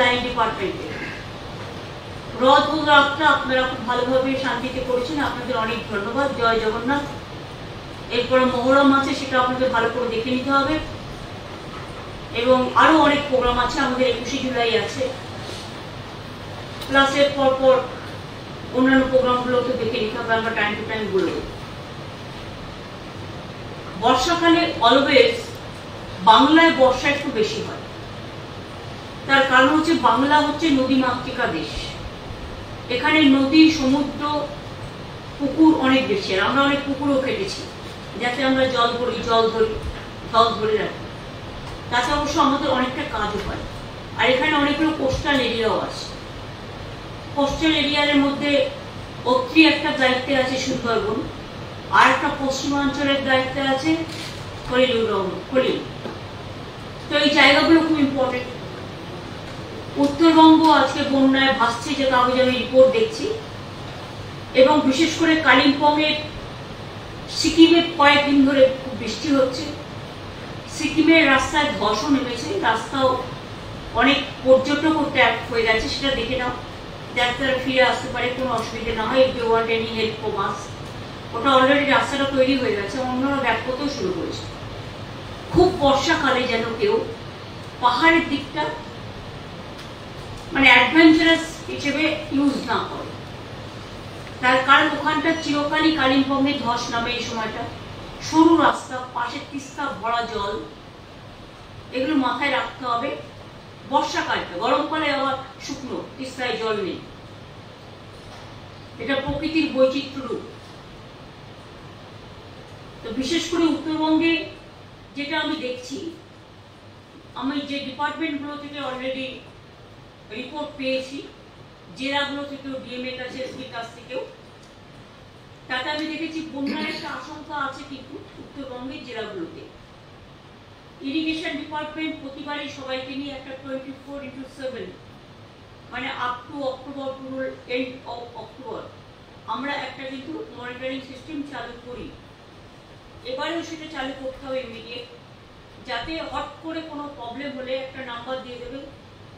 Line ডিপার্টমেন্টে রথ যাত্রা আপনারা খুব ভালোভাবে শান্তিতে করেছেন, আপনাদের অনেক ধন্যবাদ। জয় জগন্নাথ। এরপরে মহরম আছে, সেটা আপনাদের ভালো করে দেখে নিতে হবে এবং আরো অনেক প্রোগ্রাম আছে, আমাদের 21শে জুলাই আছে, ক্লাসের পর অন্যান্য প্রোগ্রামগুলো তো দেখে নিতে হবে, আমরা টাইম টু টাইম বলবো। বর্ষাকালে অলওয়েজ বাংলায় বর্ষা একটু বেশি হয়, তার কারণ হচ্ছে বাংলা হচ্ছে নদী মাতৃকা দেশ, এখানে নদী সমুদ্র পুকুর অনেক বেশি, আর আমরা অনেক পুকুরও কেটেছি যাতে আমরা জল ধরে রাখি। তাছাড়া অবশ্য আমাদের অনেকটা কাজও হয়, আর এখানে অনেকগুলো কোস্টাল এরিয়াও আছে। কোস্টাল এরিয়ার মধ্যে অত্রি একটা দায়িত্বে আছে সুন্দরবন, আর একটা পশ্চিমাঞ্চলের দায়িত্বে আছে কলিল। তো এই জায়গাগুলো খুব ইম্পর্টেন্ট। উত্তরবঙ্গ আজকে বন্যায় ভাসছে, যে কাগজে আমি রিপোর্ট দেখছি, এবং বিশেষ করে কালিম্পংয়ের সিকিমে কয়েকদিন ধরে খুব বৃষ্টি হচ্ছে। সিকিমের রাস্তায় ধসও নেমেছে, রাস্তাও অনেক পর্যটক ট্যাপ হয়ে গেছে, সেটা দেখে নাও, যাতে তারা ফিরে আসতে পারে, কোনো অসুবিধা না হয়। If you want any help from us, ওটা অলরেডি রাস্তাটা তৈরি হয়ে গেছে, অন্যরা ব্যাক করতেও শুরু করেছে। খুব বর্ষাকালে যেন কেউ পাহাড়ের দিকটা মানে অ্যাডভেঞ্চারাস হিসেবে ইউজ না করে, তার কারণ ওখানটা চিরকালই কালিম্পংয়ে ধস নামে। এই সময়টা সরু রাস্তা, পাশে তিস্তা ভরা জল, এগুলো মাথায় রাখতে হবে। বর্ষাকালটা, গরমকালে আবার শুকনো, তিস্তায় জল নেই, এটা প্রকৃতির বৈচিত্র্য রূপ। তো বিশেষ করে উত্তরবঙ্গে যেটা আমি দেখছি, আমি যে ডিপার্টমেন্টগুলো থেকে অলরেডি রিপোর্ট পেয়েছি, জেলাগুলো থেকেও, ডিএমএ কাছে, এসপির কাছ থেকেও, তাতে আমি দেখেছি বন্যার একটা আশঙ্কা আছে কিন্তু উত্তরবঙ্গের জেলাগুলোতে। ইরিগেশন ডিপার্টমেন্ট প্রতিবারই সবাইকে নিয়ে একটা 24/7 মানে আপ টু অক্টোবর, পুরো এন্ড অফ অক্টোবর আমরা একটা কিন্তু মনিটরিং সিস্টেম চালু করি। এবারেও সেটা চালু করতে হবে ইমিডিয়েট, যাতে হট করে কোনো প্রবলেম হলে একটা নাম্বার দিয়ে দেবে,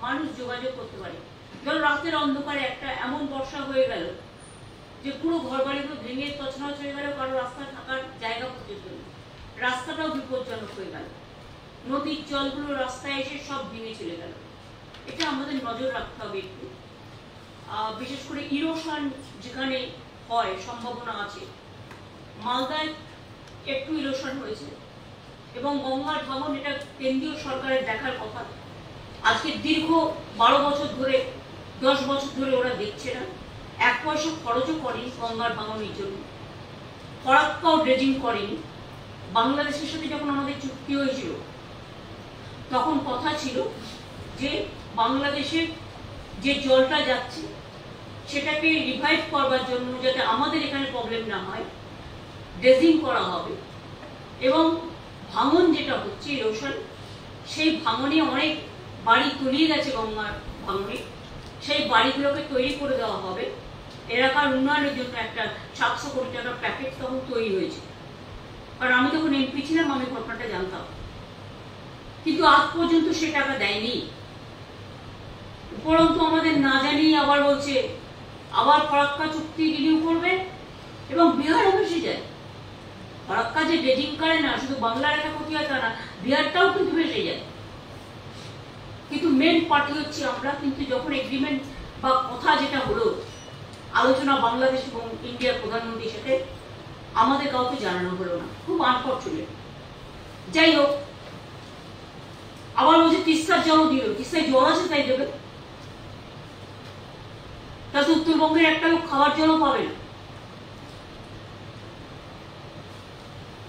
মানুষ যোগাযোগ করতে পারে। ধরো রাতের অন্ধকারে একটা এমন বর্ষা হয়ে গেল যে পুরো ঘর বাড়িগুলো ভেঙে তছনছ হয়ে গেল, কারো রাস্তায় থাকার জায়গা পর্যন্ত নেই, রাস্তাটাও বিপজ্জনক হয়ে গেল, নদীর জলগুলো রাস্তায় এসে সব ভেঙে চলে গেল। এটা আমাদের নজর রাখতে হবে একটু, বিশেষ করে ইরোশন যেখানে হয় সম্ভাবনা আছে। মালদায় একটু ইরোশন হয়েছে এবং গঙ্গার ভাঙন, এটা কেন্দ্রীয় সরকারের দেখার কথা। আজকে দীর্ঘ 12 বছর ধরে, 10 বছর ধরে ওরা দেখছে না, 1 পয়সা খরচও করেনি গঙ্গার ভাঙনের জন্য, ফরাক্কাও ড্রেজিং করেনি। বাংলাদেশের সাথে যখন আমাদের চুক্তি হয়েছিল, তখন কথা ছিল যে বাংলাদেশের যে জলটা যাচ্ছে সেটাকে রিভাইভ করবার জন্য, যাতে আমাদের এখানে প্রবলেম না হয়, ড্রেজিং করা হবে। এবং ভাঙন যেটা হচ্ছে ইরোশন, সেই ভাঙনে অনেক বাড়ি তলিয়ে গেছে গঙ্গার ভাঙনে, সেই বাড়িগুলোকে তৈরি করে দেওয়া হবে। এলাকার উন্নয়নের জন্য একটা 700 কোটি টাকার প্যাকেজ তখন তৈরি হয়েছে, কারণ আমি তখন এমপি ছিলাম, আমি ঘটনাটা জানতাম, কিন্তু আজ পর্যন্ত সে টাকা দেয়নি। উপরন্তু আমাদের না জানিয়ে আবার বলছে আবার ফরাক্কা চুক্তি রিনিউ করবে, এবং বিহারও ভেসে যায়। ফরাক্কা যে ড্রেজিং করে না, শুধু বাংলার একটা ক্ষতি হয় তা না, বিহারটাও কিন্তু ভেসে যায়। কিন্তু মেন পার্টি হচ্ছে আমরা, কিন্তু যখন এগ্রিমেন্ট বা কথা যেটা হলো, আলোচনা বাংলাদেশ এবং ইন্ডিয়ার প্রধানমন্ত্রীর সাথে, আমাদের কাউকে জানানো হলো না, খুব আনফরচুনেট। যাই হোক, আবার বলছে তিস্তার জলও দিল, তিস্তায় জল আছে তাই দেবে, তাতে উত্তরবঙ্গের একটা লোক খাওয়ার জলও পাবে না।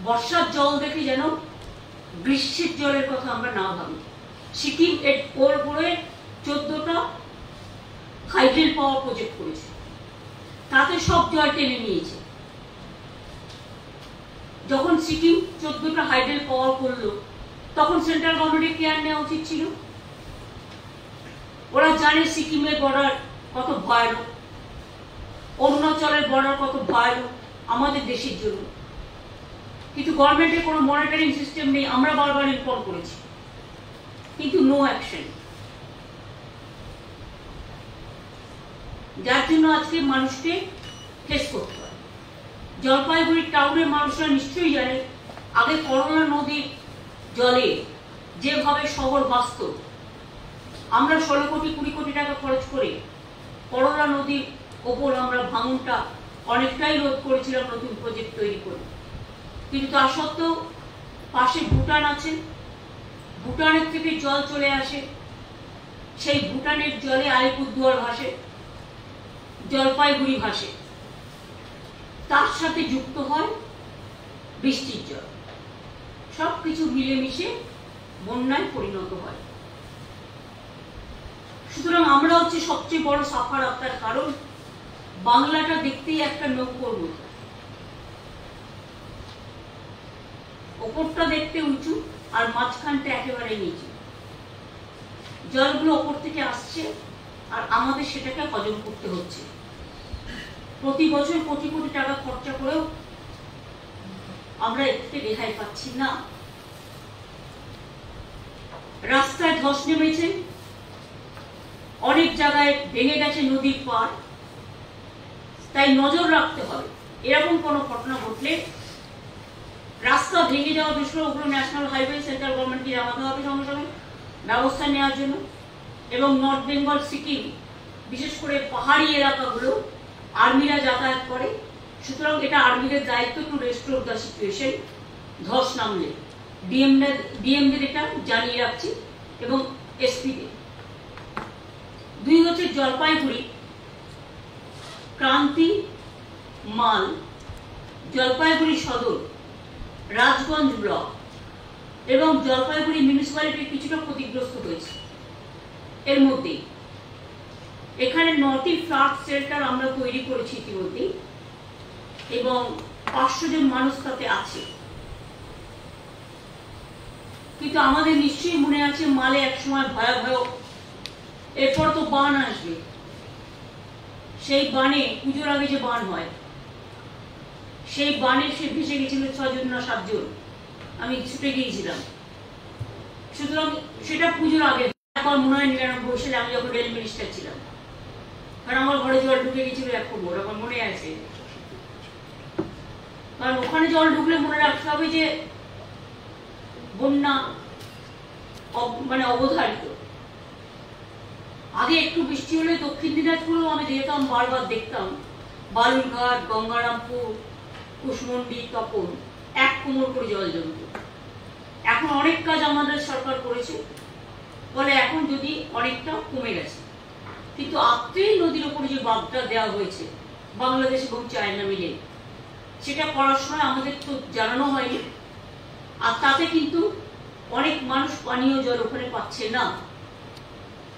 বর্ষার জল দেখে যেন গ্রীষ্মের জলের কথা আমরা না ভাবি। সিকিম ওর উপরে 14টা হাইড্রেল পাওয়ার প্রজেক্ট করেছে, তাতে সব জল টেনে নিয়েছে। যখন সিকিম 14টা হাইড্রেল পাওয়ার করলো, তখন সেন্ট্রাল গভর্নমেন্টের কেয়ার নেওয়া উচিত ছিল। ওরা জানে সিকিমের বর্ডার কত ভয়ানক, অরুণাচলের বর্ডার কত ভয়ানক আমাদের দেশের জন্য, কিন্তু গভর্নমেন্টের কোনো মনিটরিং সিস্টেম নেই। আমরা বারবার ইনফর্ম করেছি, কিন্তু নো অ্যাকশন। যার জন্য আজকে মানুষকে ফেস করতে হয়। জলপাইগুড়ি টাউনের মানুষরা নিশ্চয়ই জানে আগে করোনা নদীর জলে যেভাবে শহর ভাসত, আমরা 16 কোটি 20 কোটি টাকা খরচ করে করোনা নদীর ওপর আমরা ভাঙনটা অনেকটাই রোধ করেছিলাম নতুন প্রজেক্ট তৈরি করে। কিন্তু তা সত্ত্বেও পাশে ভুটান আছে, ভুটানের থেকে জল চলে আসে, সেই ভুটানের জলে আলিপুরদুয়ার ভাসে, জলপাইগুড়ি ভাসে, তার সাথে যুক্ত হয় বৃষ্টির জল, সবকিছু মিলেমিশে বন্যায় পরিণত হয়। সুতরাং আমরা হচ্ছে সবচেয়ে বড় সাফার আপনার, কারণ বাংলাটা দেখতেই একটা নৌকোর মতো, ওপরটা দেখতে উঁচু আর মাঝখানটা একেবারে নিচু। জলগুলো ওপর থেকে আসছে আর আমাদের সেটাকে হজম করতে হচ্ছে। প্রতি বছর কোটি কোটি টাকা খরচা করেও আমরা এর থেকে রেহাই পাচ্ছি না। রাস্তায় ধস নেমেছে, অনেক জায়গায় ভেঙে গেছে নদীর পাড়, তাই নজর রাখতে হবে। এরকম কোনো ঘটনা ঘটলে রাস্তা ভেঙে যাওয়া বিষয় ওগুলো ন্যাশনাল হাইওয়ে সেন্ট্রাল গভর্নমেন্টকে জানাতে হবে সঙ্গে সঙ্গে ব্যবস্থা নেওয়ার জন্য। এবং নর্থ বেঙ্গল, সিকিম, বিশেষ করে পাহাড়ি এলাকাগুলো আর্মিরা যাতায়াত করে, সুতরাং এটা আর্মিদের দায়িত্ব টু রেস্টোর দ্য সিচুয়েশন। ধস নামলে ডিএমদের এটা জানিয়ে রাখছি এবং এসপিদের। 2 হচ্ছে জলপাইগুড়ি ক্রান্তি মাল, জলপাইগুড়ি সদর, রাজগঞ্জ ব্লক এবং জলপাইগুড়ি মিউনিসিপ্যালিটি কিছুটা ক্ষতিগ্রস্ত হয়েছে। এর মধ্যে এখানে 9টি ফ্লাড শেল্টার আমরা তৈরি করেছি ইতিমধ্যে এবং 500 জন মানুষ তাতে আছে। কিন্তু আমাদের নিশ্চয়ই মনে আছে মালে একসময় ভয়াবহ, এরপর তো বান আসবে, সেই বানে পুজোর আগে যে বান হয়, সেই বানে সে ভেসে গেছিল 6 জন না 7 জন, আমি ছুটে গিয়েছিলাম। সুতরাং সেটা পুজোর আগে, এখন মনে হয় 99 সালে আমি যখন রেল মিনিস্টার ছিলাম, কারণ আমার ঘরে জল ঢুকে গেছিল 1 কোমর, আমার মনে আছে। কারণ ওখানে জল ঢুকলে মনে রাখতে হবে যে বন্যা মানে অবধারিত। আগে একটু বৃষ্টি হলে দক্ষিণ দিনাজপুরেও আমি যেতাম, বারবার দেখতাম বালুরঘাট, গঙ্গারামপুর, কুশমন্ডি, তপন 1 কোমর করে জল জমত। এখন অনেক কাজ আমাদের সরকার করেছে বলে এখন যদি অনেকটা কমে গেছে, কিন্তু আত্রেই নদীর উপরে যে বাঁধটা দেওয়া হয়েছে বাংলাদেশ এবং চায়না মিলে, সেটা করার সময় আমাদের তো জানানো হয়নি, আর তাতে কিন্তু অনেক মানুষ পানীয় জল ওখানে পাচ্ছে না।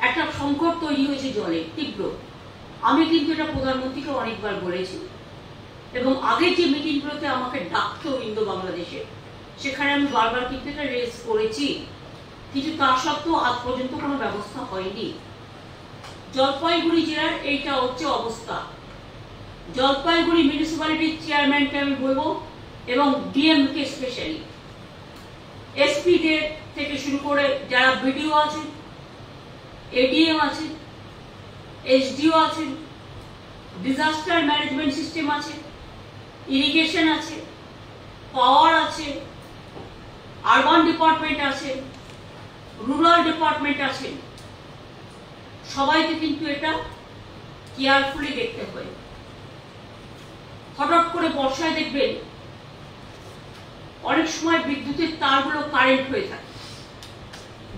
একটা সংকট তৈরি হয়েছে জলে তীব্র। আমি কিন্তু এটা প্রধানমন্ত্রীকে অনেকবার বলেছি এবং আগের যে মিটিংগুলোতে আমাকে ডাকতো ইন্দো বাংলাদেশে, সেখানে আমি বারবার কিন্তু এটা রেজ করেছি, কিন্তু তা সত্ত্বেও আজ পর্যন্ত কোনো ব্যবস্থা হয়নি। জলপাইগুড়ি জেলার এইটা হচ্ছে অবস্থা। জলপাইগুড়ি মিউনিসিপ্যালিটির চেয়ারম্যানকে আমি বলবো এবং ডিএমকে স্পেশালি, এসপিদের থেকে শুরু করে যারা বিডিও আছেন, এডিএম আছেন, এসডিও আছেন, ডিজাস্টার ম্যানেজমেন্ট সিস্টেম আছে, ইরিগেশন আছে, পাওয়ার আছে, আরবান ডিপার্টমেন্ট আছে, রুরাল ডিপার্টমেন্ট আছে, সবাইকে কিন্তু এটা কেয়ারফুলি দেখতে হয়। হঠাৎ করে বর্ষায় দেখবেন অনেক সময় বিদ্যুতের তারগুলো কারেন্ট হয়ে থাকে,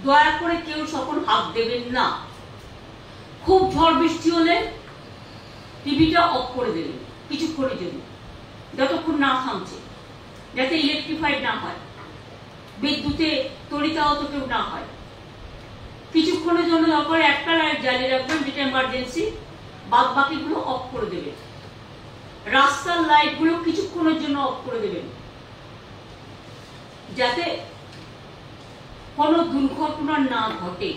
দয়া করে কেউ তখন হাত দেবেন না। খুব ঝড় বৃষ্টি হলে টিভিটা অফ করে দেবেন কিছুক্ষণের জন্য, যতক্ষণ না থামছে, যাতে ইলেকট্রিফাইড না হয়, বিদ্যুতে তড়িতাহত কেউ না হয়। কিছুক্ষণের জন্য দরকার একটা লাইট জ্বালিয়ে রাখবেন, যেটা এমার্জেন্সি, বাদ বাকিগুলো অফ করে দেবেন। রাস্তার লাইটগুলো কিছুক্ষণের জন্য অফ করে দেবেন, যাতে কোনো দুর্ঘটনা না ঘটে।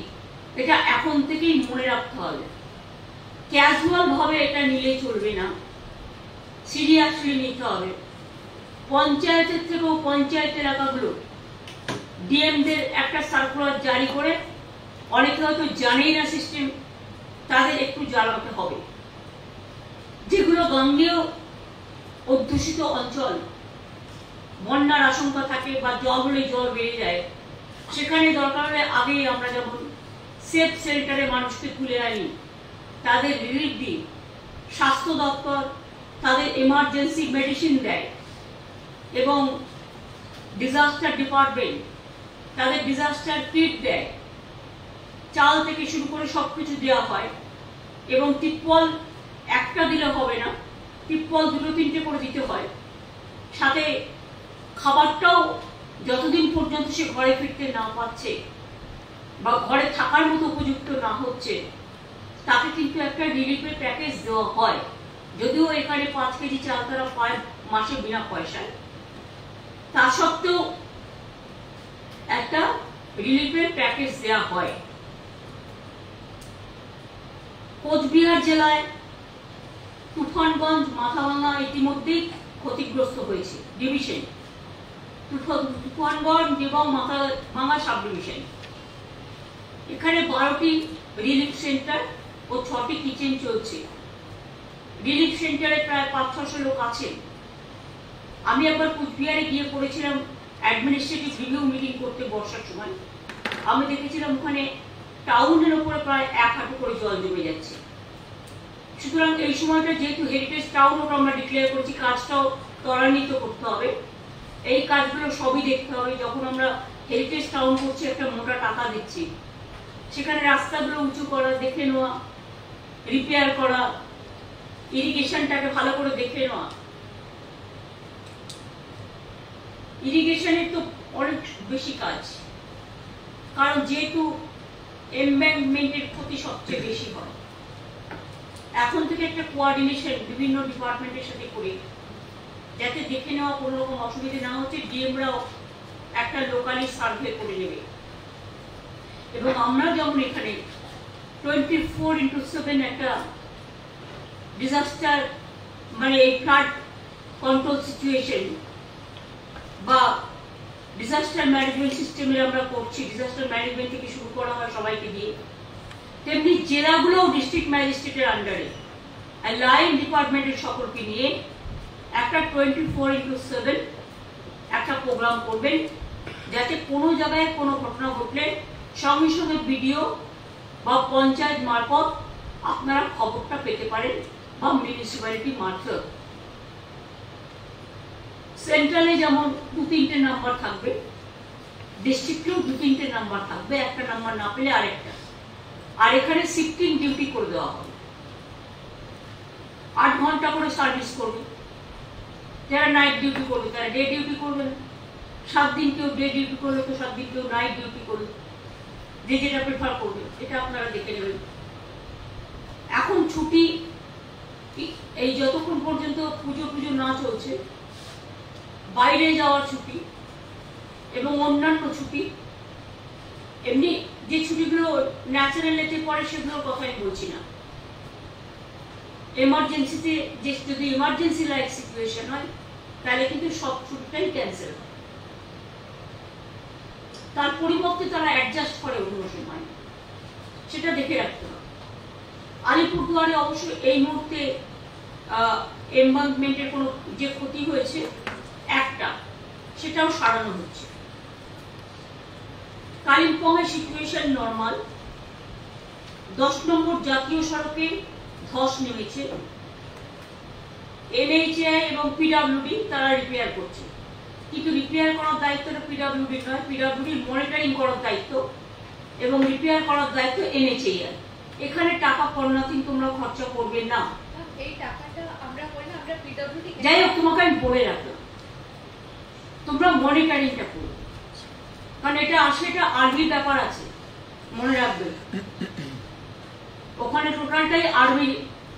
এটা এখন থেকেই মনে রাখতে হবে। ক্যাজুয়াল ভাবে এটা নিলে চলবে না, সিরিয়াসলি নিতে হবে। পঞ্চায়েতের থেকেও পঞ্চায়েত এলাকাগুলো ডিএমদের একটা সার্কুলার জারি করে, অনেকে হয়তো জানেই না সিস্টেম, তাদের একটু জানাতে হবে। যেগুলো গাঙ্গেয় অধ্যুষিত অঞ্চল, বন্যার আশঙ্কা থাকে বা জল হলে জল বেড়ে যায়, সেখানে দরকার হলে আগেই আমরা যেমন সেফ শেল্টারে মানুষকে তুলে আনি, তাদের রিলিফ দিই, স্বাস্থ্য দপ্তর তাদের এমার্জেন্সি মেডিসিন দেয় এবং ডিজাস্টার ডিপার্টমেন্ট তাদের ডিজাস্টার কিট দেয়, চাল থেকে শুরু করে সবকিছু দেওয়া হয়। এবং টিপ্পল একটা দিলে হবে না, টিপ্পল 2-3টে করে দিতে হয়। সাথে খাবারটাও যতদিন পর্যন্ত সে ঘরে ফিরতে না পারছে বা ঘরে থাকার মতো উপযুক্ত না হচ্ছে, তাকে কিন্তু একটা রিলিফের প্যাকেজ দেওয়া হয়। যদিও এখানে 5 কেজি চাল তারা পায় মাসে বিনা পয়সায়, তা সত্ত্বেও একটা রিলিফের প্যাকেজ দেওয়া হয়। কোচবিহার জেলায় তুফানগঞ্জ, মাথাভাঙা ইতিমধ্যেই ক্ষতিগ্রস্ত হয়েছে ডিভিশন, তুফানগঞ্জ এবং মাথাভাঙা সাব ডিভিশন। এখানে 12টি রিলিফ সেন্টার ও 6টি কিচেন চলছে। রিলিফ সেন্টারে প্রায় 500-600 লোক আছেন। আমি একবার কুচবিহারে গিয়ে পড়েছিলাম অ্যাডমিনিস্ট্রেটিভ রিভিউ মিটিং করতে বর্ষার সময়। আমি দেখেছিলাম ওখানে টাউনের উপরে প্রায় 1 হাঁটু করে জল জমে যাচ্ছে। সুতরাং এই সময়টা যেহেতু হেরিটেজ টাউন ওটা আমরা ডিক্লেয়ার করেছি, কাজটাও ত্বরান্বিত করতে হবে। এই কাজগুলো সবই দেখতে হবে। যখন আমরা হেরিটেজ টাউন করছি, একটা মোটা টাকা দিচ্ছি, সেখানে রাস্তাগুলো উঁচু করা, দেখে নেওয়া, রিপেয়ার করা, ইরিগেশনটাকে ভালো করে দেখে নেওয়া। ইরিগেশনের তো অনেক বেশি কাজ, কারণ যেহেতু এমব্যাঙ্কমেন্টের ক্ষতি সবচেয়ে বেশি হয়। এখন থেকে একটা কোঅর্ডিনেশন বিভিন্ন ডিপার্টমেন্টের সাথে করে, যাতে দেখে নেওয়া কোনো রকম অসুবিধা না হচ্ছে। ডিএমরাও একটা লোকালি সার্ভে করে নেবে। এবং আমরা যেমন এখানে 24x7 একটা ডিজাস্টার মানে এই ফ্লাড কন্ট্রোল সিচুয়েশন বা ডিজাস্টার ম্যানেজমেন্ট সিস্টেমের আমরা করছি, ডিজাস্টার ম্যানেজমেন্ট থেকে শুরু করা হয় সবাইকে দিয়ে, তেমনি জেলাগুলোও ডিস্ট্রিক্ট ম্যাজিস্ট্রেটের আন্ডারে আর লাইন ডিপার্টমেন্টের সকলকে নিয়ে একটা 24x7 একটা প্রোগ্রাম করবেন, যাতে কোনো জায়গায় কোনো ঘটনা ঘটলে সঙ্গে সঙ্গে বিডিও বা পঞ্চায়েত মারফত আপনারা খবরটা পেতে পারেন বা মিউনিসিপ্যালিটি মারফত। সেন্ট্রালে যেমন 2-3টে নাম্বার থাকবে, ডিস্ট্রিক্টেও 2-3টে নাম্বার থাকবে, একটা নাম্বার না পেলে আরেকটা। আর এখানে শিফটিং ডিউটি করে দেওয়া হবে, 8 ঘন্টা করে সার্ভিস করবে। যারা নাইট ডিউটি করবে তারা ডে ডিউটি করবে না। 7 দিন কেউ ডে ডিউটি করলে তো 7 দিন কেউ নাইট ডিউটি করবে, যে যেটা প্রেফার করবে, এটা আপনারা দেখে নেবেন। এখন ছুটি এই যতক্ষণ পর্যন্ত পুজো না চলছে, বাইরে যাওয়ার ছুটি এবং অন্যান্য ছুটি, এমনি যে ছুটিগুলো ন্যাচারাল লেতে পড়ে সেগুলোর কথাই বলছি না। এমার্জেন্সিতে যে যদি এমার্জেন্সি লাইক সিচুয়েশন হয়, তাহলে কিন্তু সব ছুটিটাই ক্যান্সেল হয়। তার পরিবর্তে তারা অ্যাডজাস্ট করে অন্য সময়, সেটা দেখে রাখতে হবে। আলিপুরদুয়ারে অবশ্য এই মুহূর্তে এমবাঙ্কমেন্টের কোনো যে ক্ষতি হয়েছে একটা, সেটাও সারানো হচ্ছে। কালিম্পংয়ের সিচুয়েশন নর্মাল। 10 নম্বর জাতীয় সড়কে ধস নেমেছে, NHAI এবং পিডব্লিউডি তারা রিপেয়ার করছে, কিন্তু রিপেয়ার করার দায়িত্বটা পিডব্লিউডি নয়, পিডব্লিউডির মনিটরিং করার দায়িত্ব এবং রিপেয়ার করার দায়িত্ব NHAI। এখানে টাকা পড়নাথিং তোমরা খরচা করবে না। এই টাকাটা আমরা করি না, আমরা পিডব্লিউডি। যাই হোক, তোমাকে আমি বলে রাখলাম, তোমরা মনিটরিংটা করবে, কারণ এটা আসলে এটা আর্মি ব্যাপার আছে, মনে রাখবে। ওখানে টোটালটাই আর্মি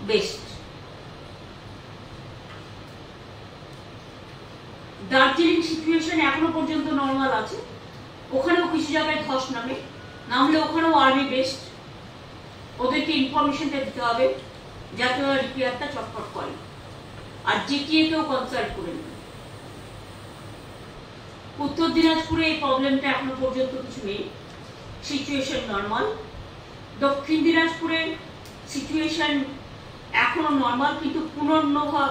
বেসড। দার্জিলিং সিচুয়েশন এখনো পর্যন্ত নর্মাল আছে, ওখানেও কিছু জায়গায় ধস নামলে ওখানেও আর্মি বেসড। ওদেরকে ইনফরমেশনটা দিতে হবে যাতে ওরা রিপেয়ারটা চটপট করে, আর জিটিএকেও কনসাল্ট করে নেবে। উত্তর দিনাজপুরে এই প্রবলেমটা এখনো পর্যন্ত কিছু নেই, সিচুয়েশন নর্মাল। দক্ষিণ দিনাজপুরের সিচুয়েশন এখনো নর্মাল, কিন্তু পুনর্নভা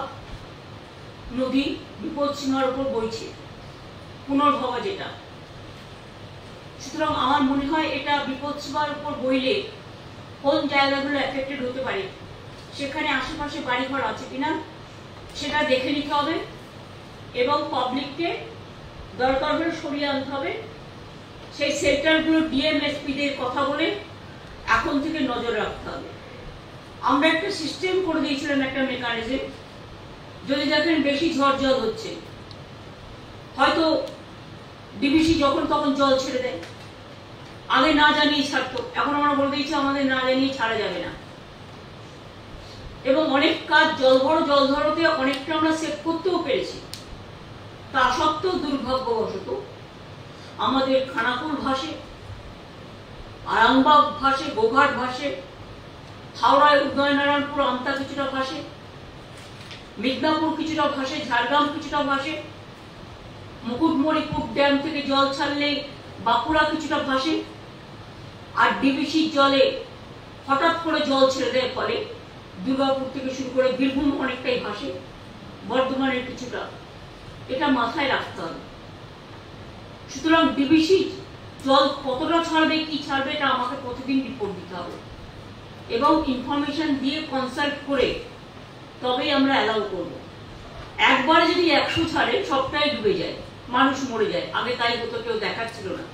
নদী বিপদসীমার উপর বইছে, পুনর্ভবা যেটা। সুতরাং আমার মনে হয় এটা বিপদসীমার উপর বইলে কোন জায়গাগুলো এফেক্টেড হতে পারে, সেখানে আশেপাশে বাড়িঘর আছে কিনা সেটা দেখে নিতে হবে, এবং পাবলিককে দরকার হলে সরিয়ে আনতে হবে। সেই সেক্টরগুলো ডিএমএসপিদের কথা বলে এখন থেকে নজর রাখতে হবে। আমরা একটা সিস্টেম করে দিয়েছিলাম, একটা মেকানিজম, যদি দেখেন বেশি ঝড় জল হচ্ছে, হয়তো ডিবিসি যখন তখন জল ছেড়ে দেয়, আগে না জানিয়ে ছাড়তো, এখন আমরা বলে দিয়েছি আমাদের না জানিয়ে ছাড়া যাবে না। এবং অনেক কাজ জল ধরতে অনেকটা আমরা সেভ করতেও পেরেছি। তা সত্ত্বেও দুর্ভাগ্যবশত আমাদের খানাকুল ভাসে, আরামবাগ ভাসে, গোঘাট ভাসে, হাওড়ায় উদয়নারায়ণপুর আমতা কিছুটা ভাসে, মিদনাপুর কিছুটা ভাসে, ঝাড়গ্রাম কিছুটা ভাসে, মুকুটমণিপুর ড্যাম থেকে জল ছাড়লে বাঁকুড়া কিছুটা ভাসে, আর ডিবিসির জলে হঠাৎ করে জল ছেড়ে দেয় ফলে দুর্গাপুর থেকে শুরু করে বীরভূম অনেকটাই ভাসে, বর্ধমানের কিছুটা। এটা মাথায় রাখতে হবে। সুতরাং ডিবিসি জল কতটা ছাড়বে, কি ছাড়বে, এটা আমাকে প্রতিদিন রিপোর্ট দিতে হবে, এবং ইনফরমেশন দিয়ে কনসাল্ট করে তবেই আমরা অ্যালাউ করব। একবারে যদি 100 ছাড়ে সবটাই ডুবে যায়, মানুষ মরে যায়, আগে তাই হতো, কেউ দেখাচ্ছিল না।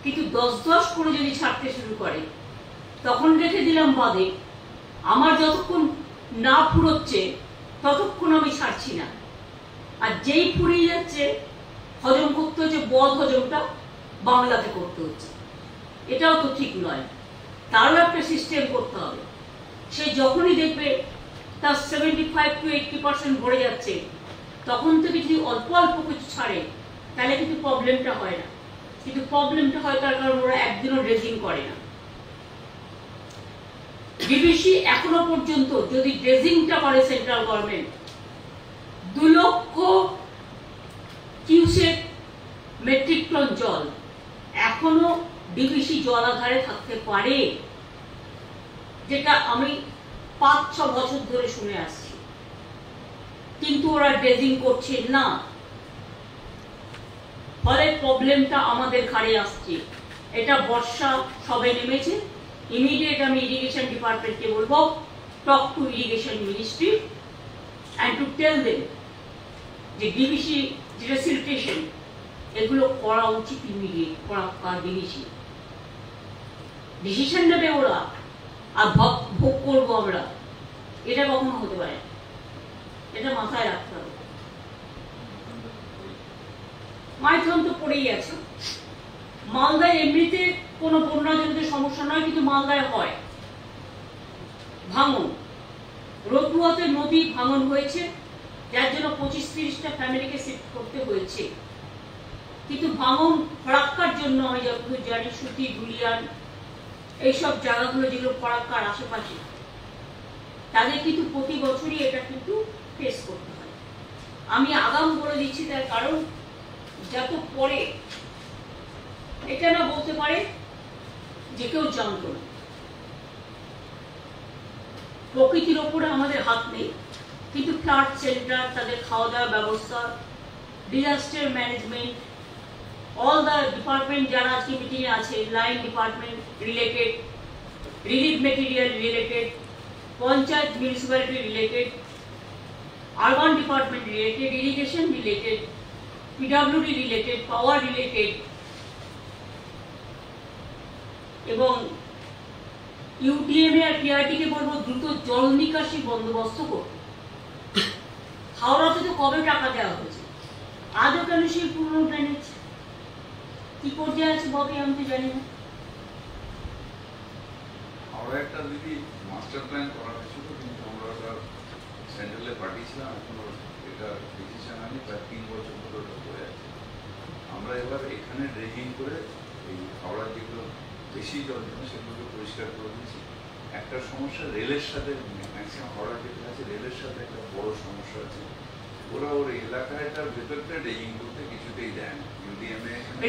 কিন্তু 10-10 করে যদি ছাড়তে শুরু করে, তখন রেখে দিলাম বাদে, আমার যতক্ষণ না ফুরোচ্ছে ততক্ষণ আমি ছাড়ছি না। আর যেই ফুরিয়ে যাচ্ছে, হজম করতে হচ্ছে, বদ হজমটা বাংলাতে করতে হচ্ছে, এটাও তো ঠিক নয়। তারও একটা সিস্টেম করতে হবে। সে যখনই দেখবে তার 75 to 80% ভরে যাচ্ছে, তখন থেকে যদি অল্প অল্প কিছু ছাড়ে, তাহলে কিন্তু প্রবলেমটা হয় না। কিন্তু প্রবলেমটা হয় তার কারণ ওরা একদিনও ড্রেজিং করে না। ডিবিসি এখনো পর্যন্ত যদি ড্রেজিংটা করে সেন্ট্রাল গভর্নমেন্ট, 2 লক্ষ কিউসেক মেট্রিক টন জল এখনো ডিবিসি জলাধারে থাকতে পারে, যেটা আমি 5-6 বছর ধরে শুনে আসছি। কিন্তু ওরা ড্রেজিং করছে না, ফলে প্রবলেমটা আমাদের ঘাড়ে আসছে। এটা বর্ষা সবে নেমেছে, ইমিডিয়েট আমি ইরিগেশন ডিপার্টমেন্টকে বলবো, talk to irrigation ministry and to tell them যে ডিবিসি যেটা সিলটেশন, এগুলো করা উচিত ইমিডিয়েট। ডিবিসি ডিসিশন নেবে ওরা, আর ভোগ করবো আমরা, এটা কখনো হতে পারে। এটা মাথায় রাখতে হবে। মাইথন তো পড়েই আছে। মালদায় এমনিতে কোনো বন্যাজনিত সমস্যা নয়, কিন্তু মালদায় হয় ভাঙন। রতুয়াতে নদী ভাঙন হয়েছে, যার জন্য 25-30টা ফ্যামিলিকে শিফট করতে হয়েছে। কিন্তু ভাঙন ফরাক্কার জন্য আমি যতদূর জানি, সুতি, ধুলিয়ান, এইসব জায়গাগুলো যেগুলো ফরাক্কার আশেপাশে, তাদের কিন্তু প্রতি বছরই এটা কিন্তু ফেস করতে হয়। আমি আগাম বলে দিচ্ছি, তার কারণ যত পরে এটা না বলতে পারে যে কেউ জানতো না। প্রকৃতির ওপরে আমাদের হাত নেই, কিন্তু ফ্লাড সেন্টার, তাদের খাওয়া দাওয়ার ব্যবস্থা, disaster management, all the department যারা আজকে মিটিংয়ে আছে, line department related, relief material related, panchayat municipality related, urban department related, irrigation related, PWD related, পাওয়ার রিলেটেড, এবং ইউটিএমএ আর পিআরটিকে বলবো দ্রুত জল নিকাশি বন্দোবস্ত করতে। হাওড়াতে তো কবে টাকা দেওয়া হয়েছে, আজও কেন সেই পুরনো ড্রেনেজ কি পর্যায়ে আছে ববে আমি তো জানি না। হাওড়া একটা দিদি মাস্টার প্ল্যান করা হয়েছিল, কিন্তু আমরা ওটা সেন্ট্রালে পাঠিয়েছিলাম, এখনো এটা ডিসিশন হয়নি, প্রায় 3 বছর ধরে ওটা পড়ে আছে। আমরা এবার এখানে ড্রেজিং করে এই হাওড়ার যেগুলো বেশি জল জমে সেগুলোকে পরিষ্কার করে দিয়েছি। একটা সমস্যা রেলের সাথে, ম্যাক্সিমাম হাওড়া যেটা আছে রেলের সাথে একটা বড় সমস্যা আছে, ওরা ওর এলাকাটার ভেতরটা ড্রেজিং করতে কিছুতেই দেয় না।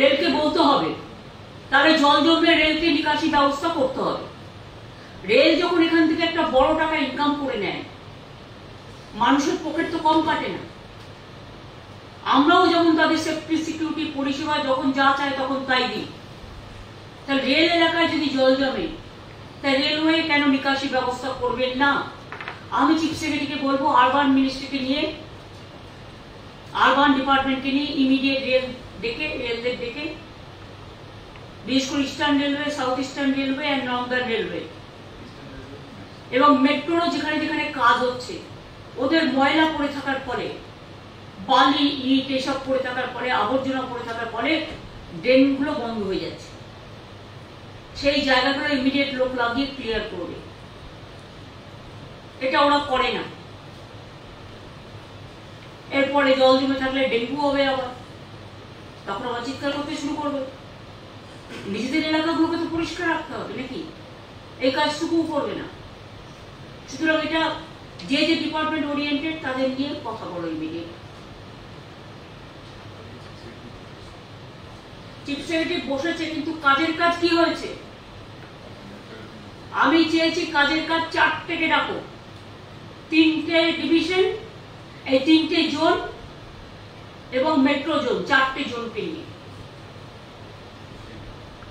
রেলকে বলতে হবে, তাহলে জল জমলে রেলকে নিকাশি ব্যবস্থা করতে হবে। রেল যখন এখান থেকে একটা বড় টাকা ইনকাম করে নেয়, মানুষের পকেট তো কম কাটে না। আমরাও যেমন তাদের সেফটি সিকিউরিটি পরিষেবা যখন যা চায় তখন তাই দিই। তাহলে রেল এলাকায় যদি জল জমে, তাই রেলওয়ে কেন নিকাশি ব্যবস্থা করবেন না? আমি চিফ সেক্রেটারিকে বলবো, আরবান মিনিস্ট্রিকে নিয়ে, আরবান ডিপার্টমেন্টকে নিয়ে ইমিডিয়েট রেলদের ডেকে, বিশেষ করে eastern railway, south eastern railway and Northern railway এবং মেট্রোরও যেখানে যেখানে কাজ হচ্ছে, ওদের ময়লা পড়ে থাকার ফলে, বালি ইট এসব পড়ে থাকার ফলে, আবর্জনা পড়ে থাকার ফলে ড্রেনগুলো বন্ধ হয়ে যাচ্ছে। সেই জায়গাগুলো ইমিডিয়েট লোক লাগিয়ে ক্লিয়ার করবে। এটা ওরা করে না। এরপরে জল জমে থাকলে ডেঙ্গু হবে, আবার তখন আবার চিৎকার করতে শুরু করবে। নিজেদের এলাকাগুলোকে তো পরিষ্কার রাখতে হবে নাকি? এই কাজটুকুও করবে না। সুতরাং এটা যে যে ডিপার্টমেন্ট ওরিয়েন্টেড তাদের নিয়ে কথা বলো ইমিডিয়েট। চিফ সেক্রেটারি বসেছে, কিন্তু কাজের কাজ কি হয়েছে? আমি চেয়েছি কাজের কাজ 4 থেকে ডাকো, 3টে ডিভিশন, এই 3টে জোন এবং মেট্রো জোন, 4টে জোনকে নিয়ে।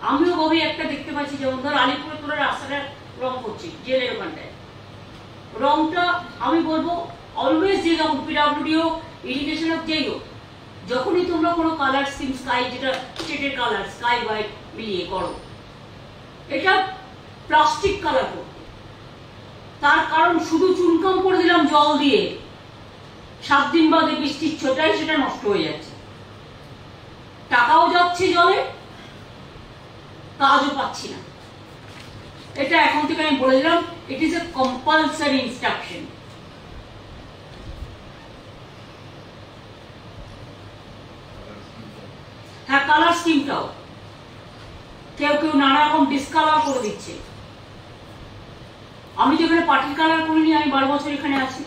আমিও গভীর একটা দেখতে পাচ্ছি, যেমন ধর আলিপুরে তোরা রাস্তাটা রং করছি জেলের ওখানটায়, রংটা আমি বলবো অলওয়েজ, যে যখন পিডব্লিউডি হোক, ইরিগেশন হোক, যেই হোক, যখনই তোমরা কোনো কালার স্কিম, স্কাই যেটা স্টেটের কালার, স্কাই হোয়াইট মিলিয়ে করো, এটা প্লাস্টিক কালার করতে। তার কারণ শুধু চুনকাম করে দিলাম জল দিয়ে, 7 দিন বাদে বৃষ্টির ছোটায় সেটা নষ্ট হয়ে যাচ্ছে, টাকাও যাচ্ছে জলে, কাজও পাচ্ছি না। এটা এখন থেকে আমি বলে দিলাম, it is a compulsory instruction. হ্যাঁ, কালার স্কিমটাও কেউ কেউ নানা রকম ডিসকালার করে দিচ্ছে। আমি যেখানে পার্টির কালার করিনি, আমি 12 বছর এখানে আছি।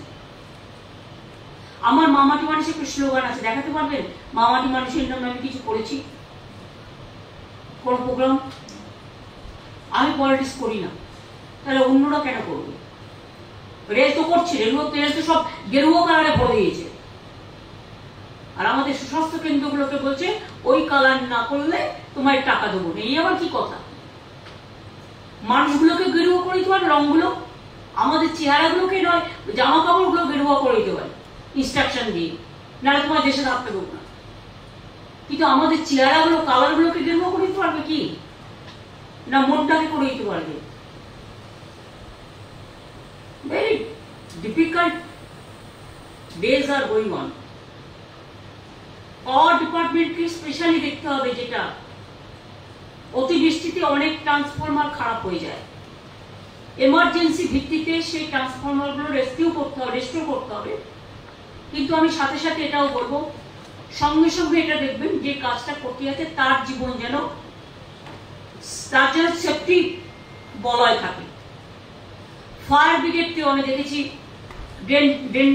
আমার মামাটি মানুষের একটা স্লোগান আছে, দেখাতে পারবেন মামাটি মানুষের নামে আমি কিছু করেছি? কোন প্রোগ্রাম? আমি পলিটিক্স করি না, তাহলে অন্যরা কেন করবে? রেল তো করছে, রেল তো সব গেরুয়া কালারে ভরে দিয়েছে, আর আমাদের সুস্বাস্থ্য কেন্দ্রগুলোকে বলছে ওই কালার না করলে তোমার টাকা দেবো না। এই আবার কি কথা? মানুষগুলোকে গেরুয়া করে দিতে পারে, রঙগুলো, আমাদের চেহারাগুলোকে নয়, জামা কাপড়গুলো গেরুয়া করে দিতে পারে ইনস্ট্রাকশন দিয়ে, নাহলে তোমার দেশে থাকতে দেবো না। কিন্তু আমাদের চেহারাগুলো, কালারগুলোকে গেরুয়া করে দিতে পারবে কি? না মনটাকে করে দিতে পারবে? Very difficult days are going on. Power ডিপার্টমেন্টকে স্পেশালি দেখতে হবে, যেটা অতিবৃষ্টিতে অনেক ট্রান্সফরমার খারাপ হয়ে যায়, এমার্জেন্সি ভিত্তিতে সেই ট্রান্সফরমারগুলো রেস্কিউ করতে হবে, রেস্টোর করতে হবে। কিন্তু আমি সাথে সাথে এটাও বলবো, সঙ্গে সঙ্গে এটা দেখবেন যে কাজটা করতে যাচ্ছে তার জীবন যেন, তার যেন সেফটি বলয় থাকে। ফায়ার ব্রিগেডকে আমি দেখেছি ড্রেন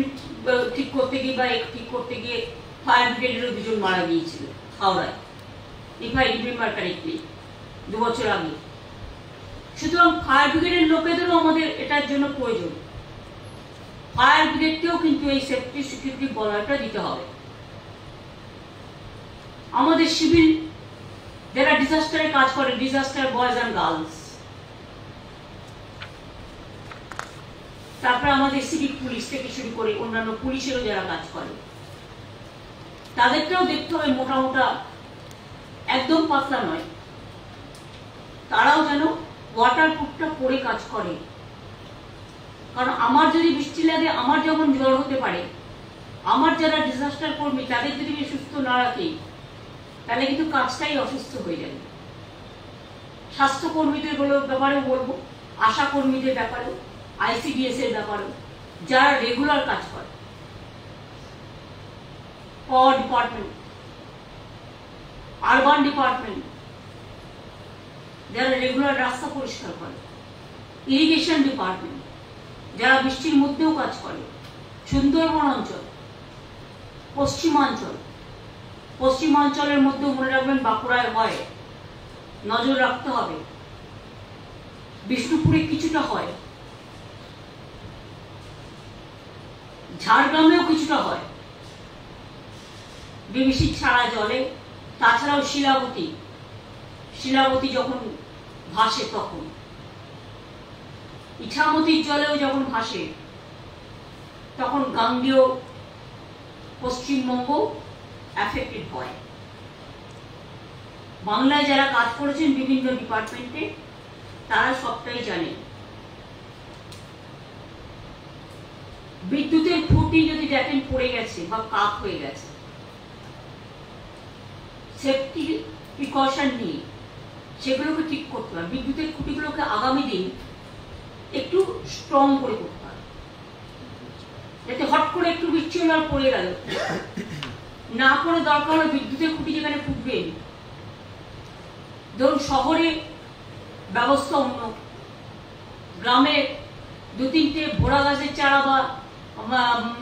ঠিক করতে গিয়ে বা ঠিক করতে গিয়ে ফায়ার ব্রিগেডেরও 2 জন মারা গিয়েছিল হাওড়ায়, ইফ আই রিমেম্বার কারেক্টলি, 2 বছর আগে। সুতরাং ফায়ার ব্রিগেডের লোকেদেরও আমাদের এটার জন্য প্রয়োজন। ফায়ার ব্রিগেডকেও কিন্তু এই সেফটি সিকিউরিটি বলয়টা দিতে হবে। আমাদের সিভিল যারা ডিজাস্টারে কাজ করে, ডিজাস্টার বয়েজ অ্যান্ড গার্লস, তারপরে আমাদের সিভিক পুলিশ থেকে শুরু করে অন্যান্য পুলিশেরও যারা কাজ করে, তাদেরকেও দেখতে হবে মোটা মোটা, একদম পাতলা নয়, তারাও যেন ওয়াটারপ্রুফটা পরে কাজ করে। কারণ আমার যদি বৃষ্টি লাগে, আমার যেমন জ্বর হতে পারে, আমার যারা ডিজাস্টার কর্মী তাদের যদি আমি সুস্থ না রাখি, তাহলে কিন্তু কাজটাই অসুস্থ হয়ে যাবে। স্বাস্থ্যকর্মীদের ব্যাপারেও বলবো, আশা কর্মীদের ব্যাপারেও, ICDS এর ব্যাপারেও, যারা রেগুলার কাজ করে, পাওয়ার ডিপার্টমেন্ট, আরবান ডিপার্টমেন্ট, যারা রেগুলার রাস্তা পরিষ্কার করে, ইরিগেশন ডিপার্টমেন্ট, যারা বৃষ্টির মধ্যেও কাজ করে, সুন্দরবন অঞ্চল, পশ্চিমাঞ্চলের মধ্যে মনে রাখবেন বাঁকুড়ায় হয়, নজর রাখতে হবে। বিষ্ণুপুরে কিছুটা হয়, ঝাড়গ্রামেও কিছুটা হয় বিবিসি ছাড়া জলে। তাছাড়াও শিলাবতী যখন ভাসে তখন, ইছামতির জলেও যখন ভাসে তখন গাঙ্গেয় পশ্চিমবঙ্গ অ্যাফেক্টেড হয়। বাংলায় যারা কাজ করেছেন বিভিন্ন ডিপার্টমেন্টে তারা সবটাই জানেন। বিদ্যুতের খুঁটি যদি দেখেন পড়ে গেছে বা কাত হয়ে গেছে, সেফটি প্রিকশন নিয়ে সেগুলোকে ঠিক করতে হবে। বিদ্যুতের খুঁটিগুলোকে আগামী দিন একটু স্ট্রং করে করতে হবে, যাতে হট করে একটু বিচ্ছিন্ন পড়ে গেল না করে দরকার হলে বিদ্যুতের খুঁটি যেখানে ফুটবে, ধরুন শহরে ব্যবস্থা অন্য, গ্রামে 2-3টে ভোড়া গাছের চারা বা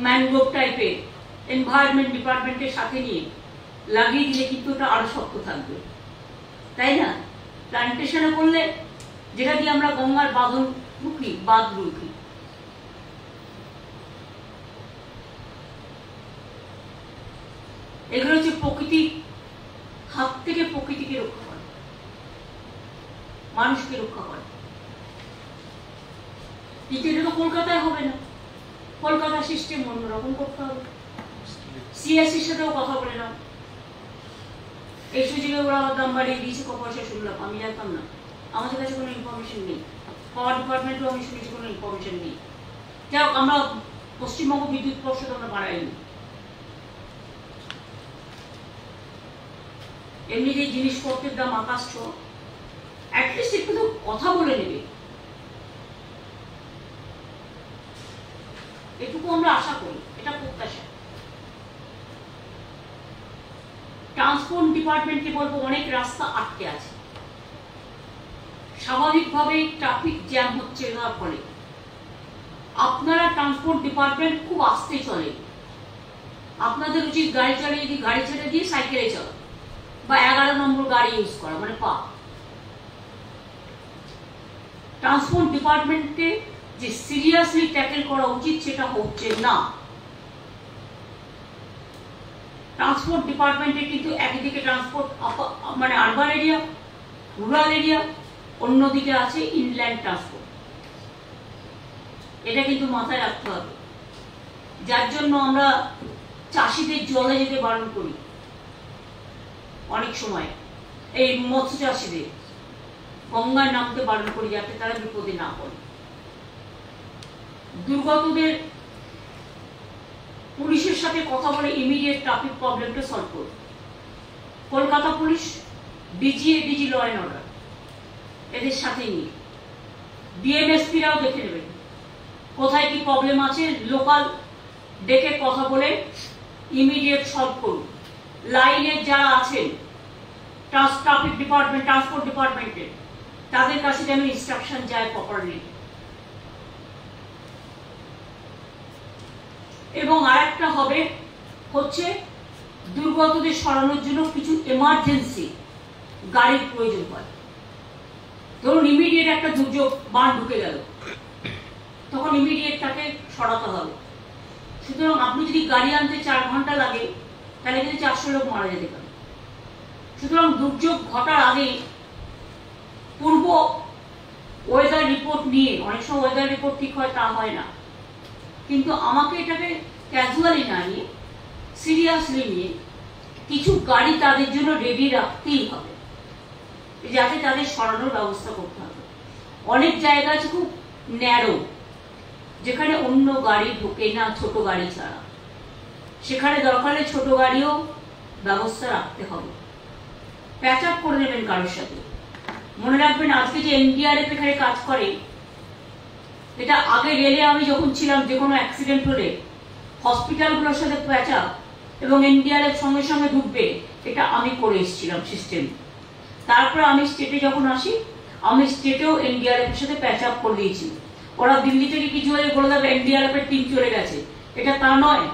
ম্যানগ্রোভ টাইপের এনভায়রনমেন্ট ডিপার্টমেন্টের সাথে নিয়ে লাগিয়ে দিলে কিন্তু ওটা আরো শক্ত থাকবে, তাই না? প্লান্টেশনে করলে যেটা দিয়ে আমরা গঙ্গার বাঁধ রুখি। এগুলো হচ্ছে প্রকৃতির হাত থেকে প্রকৃতিকে রক্ষা করে, মানুষকে রক্ষা করে। কিন্তু এটা তো কলকাতায় হবে না, কলকাতার সিস্টেম অন্যরকম করতে হবে। সিএসসির সাথেও কথা বলে নাও, এই সুযোগে ওরা দাম বাড়িয়ে দিয়েছে, ক পয়সা শুনলাম, আমি জানতাম না, আমাদের কাছে কোনো ইনফরমেশন নেই। পাওয়ার ডিপার্টমেন্টেও আমি শুনেছি কোনো ইনফরমেশন নেই। যাই হোক, আমরা পশ্চিমবঙ্গ বিদ্যুৎ পর্ষদ আমরা বাড়াইনি। এমনি যে জিনিসপত্রের দাম আকাশ ছোঁয়া, অ্যাটলিস্ট একটু তো কথা বলে নেবে, এটুকু আমরা আশা করি, এটা প্রত্যাশা। ট্রান্সপোর্ট ডিপার্টমেন্টকে বলবো, অনেক রাস্তা আটকে আছে, স্বাভাবিকভাবে ট্রাফিক জ্যাম হচ্ছে, তার ফলে আপনারা ট্রান্সপোর্ট ডিপার্টমেন্ট খুব আস্তে চলে। আপনাদের উচিত গাড়ি চালিয়ে যদি গাড়ি ছেড়ে দিয়ে সাইকেলে চলা বা 11 নম্বর গাড়ি ইউজ করা, মানে পা। ট্রান্সপোর্ট ডিপার্টমেন্টকে যে সিরিয়াসলি ট্যাকেল করা উচিত সেটা হচ্ছে না। ট্রান্সপোর্ট ডিপার্টমেন্টে কিন্তু একদিকে ট্রান্সপোর্ট মানে আরবান এরিয়া, রুরাল এরিয়া, অন্যদিকে আছে ইনল্যান্ড ট্রান্সপোর্ট। এটা কিন্তু মাথায় রাখতে হবে, যার জন্য আমরা চাষিদের জলে যেতে বারণ করি অনেক সময়, এই মৎস্য চাষিদের গঙ্গায় নামতে বারণ করি যাতে তারা বিপদে না পড়ে। দুর্গতদের পুলিশের সাথে কথা বলে ইমিডিয়েট ট্রাফিক প্রবলেমটা সলভ করবে। Kolkata police, DG law and order এদের সাথে নিয়ে ডিএমএসপিরাও দেখে নেবেন কোথায় কি প্রবলেম আছে, লোকাল ডেকে কথা বলে ইমিডিয়েট সলভ করুন। লাইনের যারা আছেন ট্রাফিক ডিপার্টমেন্ট, ট্রান্সপোর্ট ডিপার্টমেন্টের, তাদের কাছে যেন ইনস্ট্রাকশন যায় প্রপারলি। এবং আরেকটা হবে হচ্ছে দুর্গতদের সরানোর জন্য কিছু এমার্জেন্সি গাড়ির প্রয়োজন হয়। ধরুন ইমিডিয়েট একটা দুর্যোগ, বান ঢুকে গেল, তখন ইমিডিয়েট তাকে সরাতে হবে। সুতরাং আপনি যদি গাড়ি আনতে 4 ঘন্টা লাগে, তাহলে কিন্তু 400 লোক মারা যেতে পারে। সুতরাং দুর্যোগ ঘটার আগে পূর্ব ওয়েদার রিপোর্ট নিয়ে, অনেক সময় ওয়েদার রিপোর্ট ঠিক হয়, তা হয় না, কিন্তু আমাকে এটাকে ক্যাজুয়ালি না নিয়ে সিরিয়াসলি নিয়ে কিছু গাড়ি তাদের জন্য রেডি রাখতেই হবে, যাতে তাদের সরানোর ব্যবস্থা করতে হবে। অনেক জায়গা আছে খুব ন্যারো, যেখানে অন্য গাড়ি ঢোকে না ছোট গাড়ি ছাড়া, সেখানে দরকারে ছোট গাড়িও ব্যবস্থা রাখতে হবে। প্যাচ আপ করে নেবেন কারোর সাথে। মনে রাখবেন, আজকে যে এনডিআরএফ এখানে কাজ করে, এটা আগে রেলে আমি যখন ছিলাম, যে কোনো অ্যাক্সিডেন্ট হলে হসপিটালগুলোর সাথে প্যাচ আপ এবং এনডিআরএফ সঙ্গে সঙ্গে ঢুকবে, এটা আমি করে এসেছিলাম সিস্টেম। তারপর আমি স্টেটে যখন আসি, আমি স্টেটেও এনডিআরএফ এর সাথে প্যাচ আপ করে দিয়েছি। ওরা দিল্লি থেকে কিছু হয়ে বলে দেবে এনডিআরএফ এর টিম চলে গেছে, এটা তা নয়।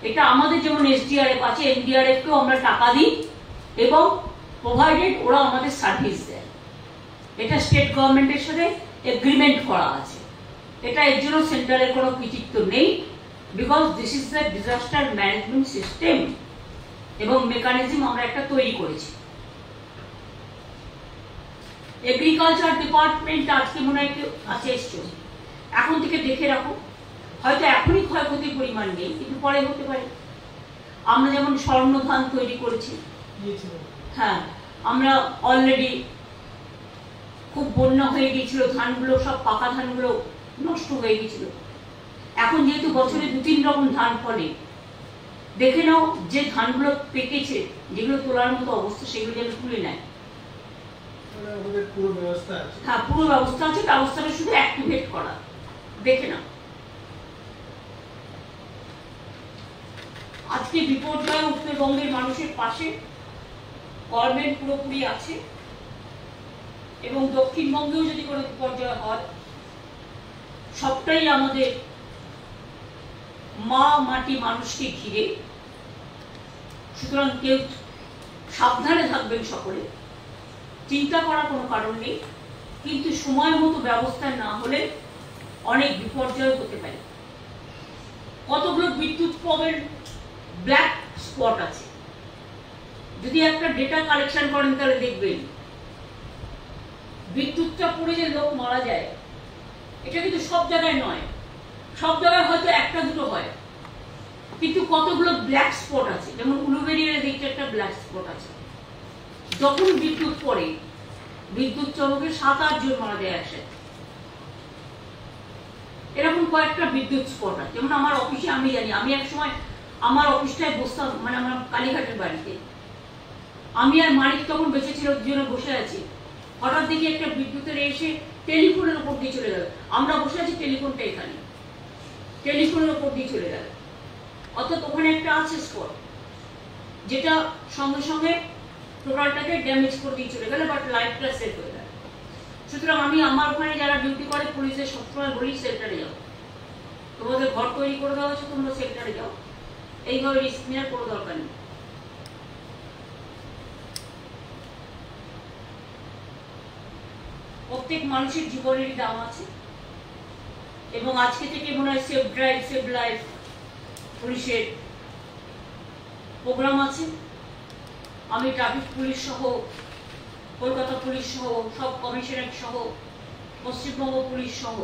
এটা আমাদের যেমন এসডিআরএফ আছে, এনডিআরএফ কেও আমরা টাকা দিই এবং প্রোভাইডেড ওরা আমাদের সার্ভিস দেয়। এটা স্টেট গভর্নমেন্টের সাথে এগ্রিমেন্ট করা আছে। এটা এর জন্য সেন্ট্রালের কোনো কৃতিত্ব নেই, because this is the disaster management system এবং মেকানিজম আমরা একটা তৈরি করেছি। এগ্রিকালচার ডিপার্টমেন্ট আজকে মনে হয় কেউ আছে এসছো, এখন থেকে দেখে রাখো, হয়তো এখনই ক্ষয়ক্ষতির পরিমাণ নেই কিন্তু পরে হতে পারে। আমরা যেমন স্বর্ণ ধান তৈরি করেছি, হ্যাঁ আমরা অলরেডি খুব বন্যা হয়ে গিয়েছিল, ধানগুলো সব পাকা ধানগুলো নষ্ট হয়ে গিয়েছিল। এখন যেহেতু বছরে 2-3 রকম ধান ফলে, দেখে নাও যে ধানগুলো পেকেছে, যেগুলো তোলার মতো অবস্থা সেগুলো যেন তুলে নেয়। হ্যাঁ পুরো ব্যবস্থা আছে, ব্যবস্থাটা শুধু অ্যাক্টিভেট করা, দেখে নাও। আজকে বিপর্যয় উত্তরবঙ্গের মানুষের পাশে গভর্নমেন্ট পুরোপুরি আছে, এবং দক্ষিণবঙ্গেও যদি কোনো বিপর্যয় হয় সবটাই আমাদের মা মাটি মানুষকে ঘিরে। সুতরাং কেউ সাবধানে থাকবেন, সকলে চিন্তা করার কোনো কারণ নেই, কিন্তু সময় মতো ব্যবস্থা না হলে অনেক বিপর্যয় হতে পারে। কতগুলো বিদ্যুৎ পদের ব্ল্যাক স্পট আছে, যদি একটা ডেটা কালেকশন করেন তাহলে দেখবেন বিদ্যুৎটা পড়ে যে লোক মারা যায়, এটা কিন্তু সব জায়গায় নয়, সব জায়গায় হয়তো 1-2 হয়, কিন্তু কতগুলো ব্ল্যাক স্পট আছে। যেমন উলুবেরিয়ার দিকটা একটা ব্ল্যাক স্পট আছে, যখন বিদ্যুৎ পড়ে বিদ্যুৎ চমকে 7-8 জন মারা যায় একসাথে। এরকম কয়েকটা বিদ্যুৎ স্পট আছে। যেমন আমার অফিসে আমি জানি, আমি এক সময় আমার অফিসটায় বসতাম, মানে আমার কালীঘাটের বাড়িতে, আমি আর মালিক তখন বেঁচে ছিল, দুজনে বসে আছি, হঠাৎ দেখি একটা বিদ্যুতের এসে টেলিফোনের উপর দিয়ে চলে গেল। আমরা বসে আছি, টেলিফোনটা এখানে, টেলিফোনের উপর দিয়ে চলে গেল। অর্থাৎ ওখানে একটা আছে স্পট, যেটা সঙ্গে সঙ্গে টোটালটাকে ড্যামেজ করে দিয়ে চলে গেল, বাট লাইফটা সেভ হয়ে গেল। সুতরাং আমি আমার ওখানে যারা ডিউটি করে পুলিশের সবসময় বলি সেন্টারে যাও, তোমাদের ঘর তৈরি করে দেওয়া হচ্ছে, তোমরা সেন্টারে যাও, এইভাবে রিস্ক নেওয়ার কোনো দরকার নেই। প্রত্যেক মানুষের জীবনেরই দাম আছে, এবং আজকে থেকে মনে হয় সেভ ড্রাইভ সেভ লাইফ পুলিশের প্রোগ্রাম আছে। আমি ট্রাফিক পুলিশ সহ, কলকাতা পুলিশ সহ, সব কমিশনারেট সহ, পশ্চিমবঙ্গ পুলিশ সহ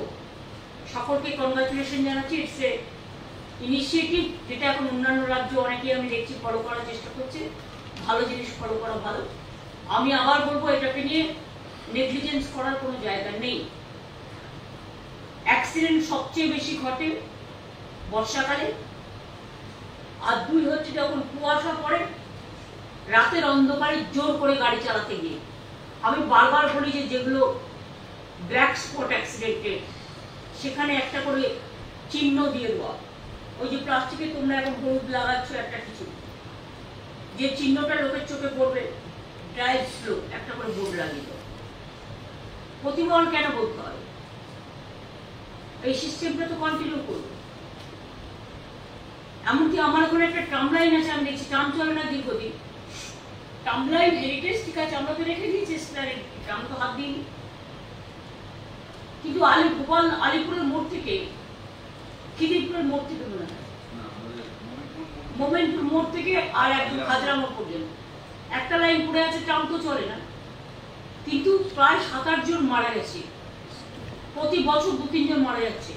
সকলকে কনগ্রাচুলেশন জানাচ্ছি। ইটস এ ইনিশিয়েটিভ যেটা এখন অন্যান্য রাজ্য অনেকেই আমি দেখছি ফলো করার চেষ্টা করছে। ভালো জিনিস ফলো করা ভালো। আমি আবার বলবো, এটাকে নিয়ে নেগলিজেন্স করার কোনো জায়গা নেই। অ্যাক্সিডেন্ট সবচেয়ে বেশি ঘটে বর্ষাকালে, আর 2 হচ্ছে যখন কুয়াশা পড়ে, রাতের অন্ধকারে জোর করে গাড়ি চালাতে গিয়ে। আমি বারবার বলি যে যেগুলো ব্ল্যাক স্পট অ্যাক্সিডেন্টের, সেখানে একটা করে চিহ্ন দিয়ে দেওয়া। ওই যে প্লাস্টিকে তোমরা এখন হলুদ লাগাচ্ছ একটা কিছু, যে চিহ্নটা লোকের চোখে পড়বে, ড্রাইভ স্লো, একটা করে বোর্ড লাগিয়ে দেওয়া। প্রতিমহল কেন বলতে হবে? এই সিস্টেমটা তো কন্টিনিউ করবো। এমনকি আমার ওখানে একটা ট্রাম লাইন আছে, আমি দেখছি ট্রাম চলে না দীর্ঘদিন। ট্রাম লাইন হেরিটেজ ঠিক আছে, আমরা তো রেখে দিয়েছি, ট্রাম তো হাত দিইনি, কিন্তু আলিপুরের মোড় থেকে, খিদিরপুরের মোড় থেকে মনে হয়, মোমেন্টপুর মোড় থেকে আর একদম খাজরা মোড় পর্যন্ত একটা লাইন পড়ে আছে, ট্রাম তো চলে না, কিন্তু প্রায় 7-8 জন মারা গেছে প্রতি বছর, 2-3 জন মারা যাচ্ছে,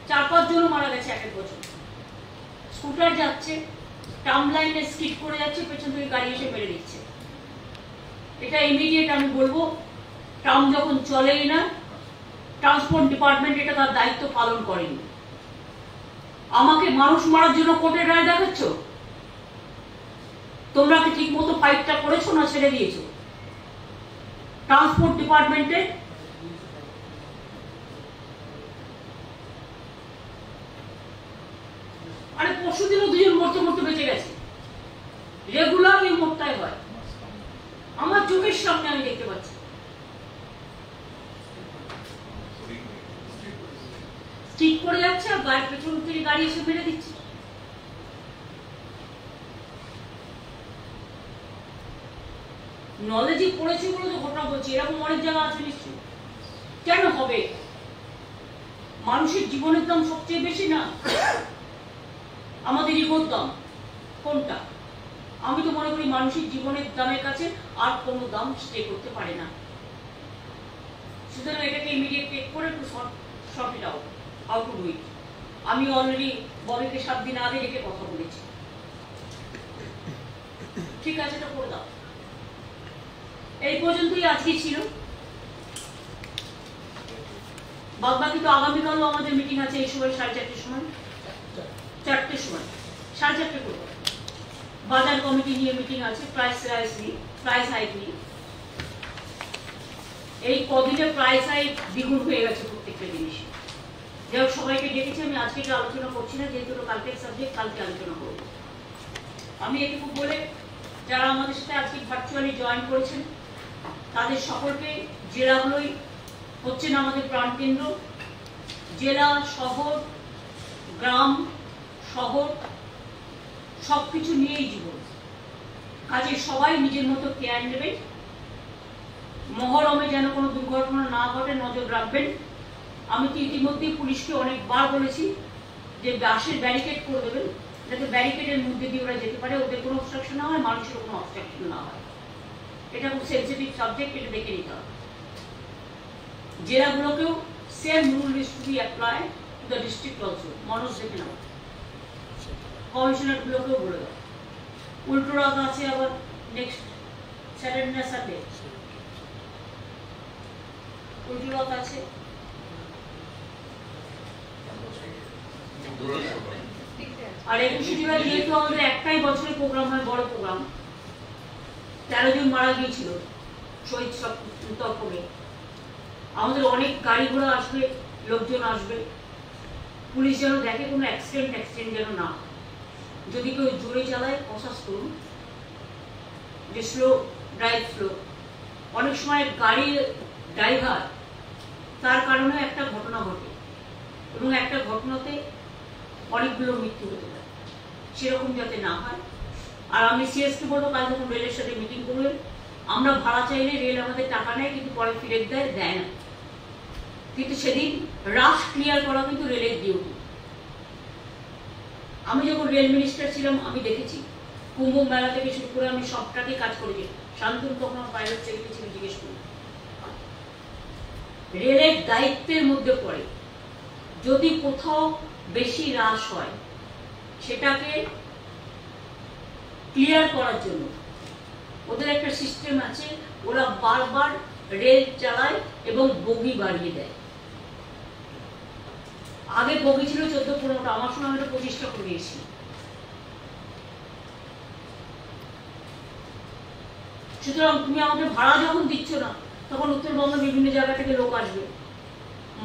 4-5 জনও মারা গেছে এক বছর। স্কুটার যাচ্ছে, ট্রাম লাইনে স্কিড করে যাচ্ছে, পেছন থেকে গাড়ি এসে মেরে দিচ্ছে। এটা ইমিডিয়েট আমি বলবো, ট্রাম যখন চলেই না, ট্রান্সপোর্ট ডিপার্টমেন্ট এটা তার দায়িত্ব পালন করেনি। আমাকে মানুষ মারার জন্য কোর্টের রায় দেখাচ্ছ? তোমরা কি ঠিক মতো ফাইটটা করেছো না ছেড়ে দিয়েছো? ট্রান্সপোর্ট ডিপার্টমেন্টে আরে পরশুদিনও 2 জন মরতে মরতে বেঁচে গেছে, রেগুলার এই মোড়টাই হয়, আমার চোখের সামনে আমি দেখতে পাচ্ছি। ঠিক করে যাচ্ছে আর গাড়ির পেছন থেকে গাড়ি এসে মেরে দিচ্ছে। নলেজে পড়েছে বলে তো ঘটনা বলছি, এরকম অনেক জায়গা আছে নিশ্চয়ই। কেন হবে? মানুষের জীবনের দাম সবচেয়ে বেশি না, আমাদের ইগোর দাম কোনটা? আমি তো মনে করি মানুষের জীবনের দামের কাছে আর কোনো দাম স্টে করতে পারে না। সুতরাং এটাকে ইমিডিয়েট টেক করে একটু short it out, how to do it. আমি অলরেডি ববিকে 7 দিন আগে রেখে কথা বলেছি, ঠিক আছে এটা করে দাও। এই পর্যন্তই আজকে ছিল, বাদ বাকি তো আগামীকালও আমাদের মিটিং আছে এই সময় 4:30 সময়, 4টের সময় 4:30 করবো। বাজার কমিটি নিয়ে মিটিং আছে, প্রাইস হাইক নিয়ে। এই কদিনে প্রাইস হাইক দ্বিগুণ হয়ে গেছে প্রত্যেকটা জিনিস। যাই হোক, সবাইকে ডেকেছি, আমি আজকে এটা আলোচনা করছি না, যেহেতু কালকের সাবজেক্ট কালকে আলোচনা করবো। আমি এটুকু বলে যারা আমাদের সাথে আজকে ভার্চুয়ালি জয়েন করেছেন তাদের সকলকে, জেলাগুলোই হচ্ছেন আমাদের প্রাণকেন্দ্র, জেলা, শহর, গ্রাম, শহর সবকিছু নিয়েই জীবন। কাজে সবাই নিজের মতো কেয়ার নেবেন, মহরমে যেন কোনো দুর্ঘটনা না ঘটে নজর রাখবেন। আমি তো ইতিমধ্যেই পুলিশকে অনেকবার বলেছি যে বাসের ব্যারিকেড করে দেবেন, যাতে ব্যারিকেডের মধ্যে দিয়ে ওরা যেতে পারে, ওদের কোনো অবস্ট্রাকশন না হয়, মানুষের কোনো অবস্ট্রাকশন না হয়। এটা খুব সেন্সিটিভ সাবজেক্ট, এটা দেখে নিতে হবে। জেলাগুলোকেও same rule is to be apply to the district also. মানুষ দেখে নাও, কমিশনারগুলোকেও বলে দাও। উল্টো রথ আছে আবার নেক্সট স্যাটারডে না সানডে, উল্টো রথ আছে। আর 21শে জুলাই যেহেতু আমাদের একটাই বছরের প্রোগ্রাম হয়, বড় প্রোগ্রাম, 13 জন মারা গিয়েছিল শহীদ তর্পণে। আমাদের অনেক গাড়ি ঘোড়া আসবে, লোকজন আসবে, পুলিশ যেন দেখে কোনো অ্যাক্সিডেন্ট যেন না। যদি কেউ জোরে চালায় প্রশাস করুন, যে স্লো ড্রাইভ স্লো। অনেক সময় গাড়ির ড্রাইভার তার কারণে একটা ঘটনা ঘটে এবং একটা ঘটনাতে অনেকগুলো মৃত্যু হতে পারে, সেরকম যাতে না হয়। আর আমি সিএসকে বলবো, কাল যখন রেলের সাথে মিটিং করবেন, আমরা ভাড়া চাইলে রেল আমাদের টাকা নেয়, কিন্তু পরে ফিরে দেয় না। কিন্তু সেদিন রাশ ক্লিয়ার করা কিন্তু রেলের ডিউটি। আমি যখন রেল মিনিস্টার ছিলাম আমি দেখেছি, কুম্ভ মেলা থেকে শুরু করে আমি সবটাকে কাজ করেছি। শান্তনু তখন পাইলট সেক্রেটারি ছিল, জিজ্ঞেস করি। রেলের দায়িত্বের মধ্যে পড়ে যদি কোথাও বেশি রাশ হয় সেটাকে ক্লিয়ার করার জন্য ওদের একটা সিস্টেম আছে, ওরা বারবার রেল চালায় এবং বগি বাড়িয়ে দেয়। আগে বগি ছিল 14-15টা, আমার সময় আমরা 25টা করে দিয়েছি। সুতরাং তুমি আমাকে ভাড়া যখন দিচ্ছ না, তখন উত্তরবঙ্গের বিভিন্ন জায়গা থেকে লোক আসবে,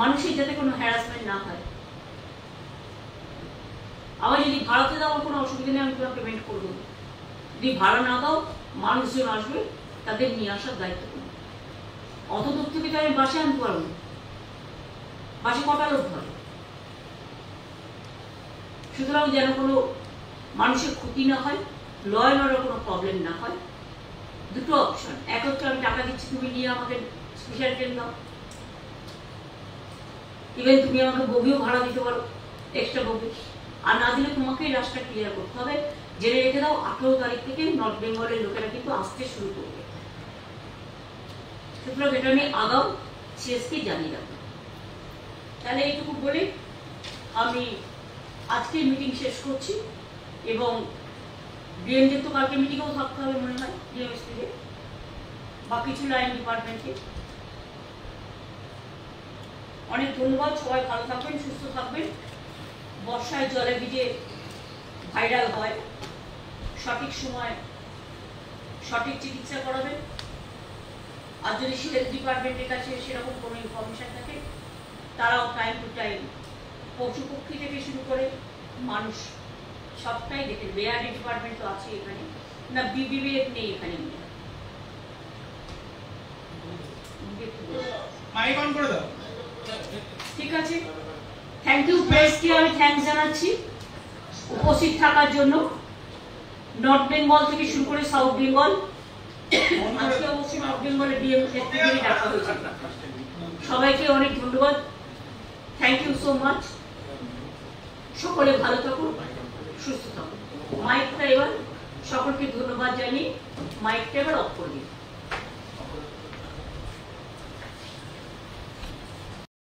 মানুষের যাতে কোনো হ্যারাসমেন্ট না হয়। আবার যদি ভাড়াতে দাও কোনো অসুবিধা নেই, আমি তোমার পেমেন্ট করবো। যদি ভাড়া না দাও, মানুষজন আসবে, তাদের নিয়ে আসার দায়িত্ব করবো। অত দূর থেকে তো আমি বাসে আনতে পারবো, বাসে কটা লোক ধরে। সুতরাং যেন কোনো মানুষের ক্ষতি না হয়, ল অ্যান্ড অর্ডার কোনো প্রবলেম না হয়। দুটো অপশন, এক হচ্ছে আমি টাকা দিচ্ছি, তুমি নিয়ে আমাকে স্পেশাল ট্রেন দাও, ইভেন তুমি আমাকে বগিও ভাড়া দিতে পারো, এক্সট্রা বগি। আর না দিলে তোমাকেই রাস্তা ক্লিয়ার করতে হবে। জেনে রেখে দাও, 18 তারিখ থেকে নর্থ বেঙ্গলের লোকেরা কিন্তু আসতে শুরু করবে। সুতরাং এটা নিয়ে আগাও, সিএসকে জানিয়ে রাখবো। তাহলে এইটুকু বলে আমি আজকের মিটিং শেষ করছি। এবং ডিএমদের তো কালকে মিটিংয়েও থাকতে হবে মনে হয়, ডিএমএসপিতে বা কিছু লাইন ডিপার্টমেন্টে। অনেক ধন্যবাদ, সবাই ভালো থাকবেন, সুস্থ থাকবেন। বর্ষায় জলে ভিজে ভাইরাল হয়, সঠিক সময় সঠিক চিকিৎসা করাবেন। আর যদি হেলথ ডিপার্টমেন্টের কাছে সেরকম কোনো ইনফরমেশন থাকে, তারাও টাইম টু টাইম পশু পক্ষী থেকে শুরু করে মানুষ সবটাই দেখেন। বিআরডি ডিপার্টমেন্ট তো আছে এখানে, না বিবিএফ নেই এখানে, মাইক অন করে দাও। ঠিক আছে, থ্যাংক ইউ প্রেসকে আমি থ্যাঙ্কস জানাচ্ছি উপস্থিত থাকার জন্য। নর্থ বেঙ্গল থেকে শুরু করে সাউথ বেঙ্গল, আজকে অবশ্যই নর্থ বেঙ্গলের ডিএম ডাকা হয়েছে। সবাইকে অনেক ধন্যবাদ। Thank you so much. সকলে ভালো থাকুন, সুস্থ থাকুন। মাইকটা এবার সকলকে ধন্যবাদ জানিয়ে মাইকটা এবার অফ করে দিন।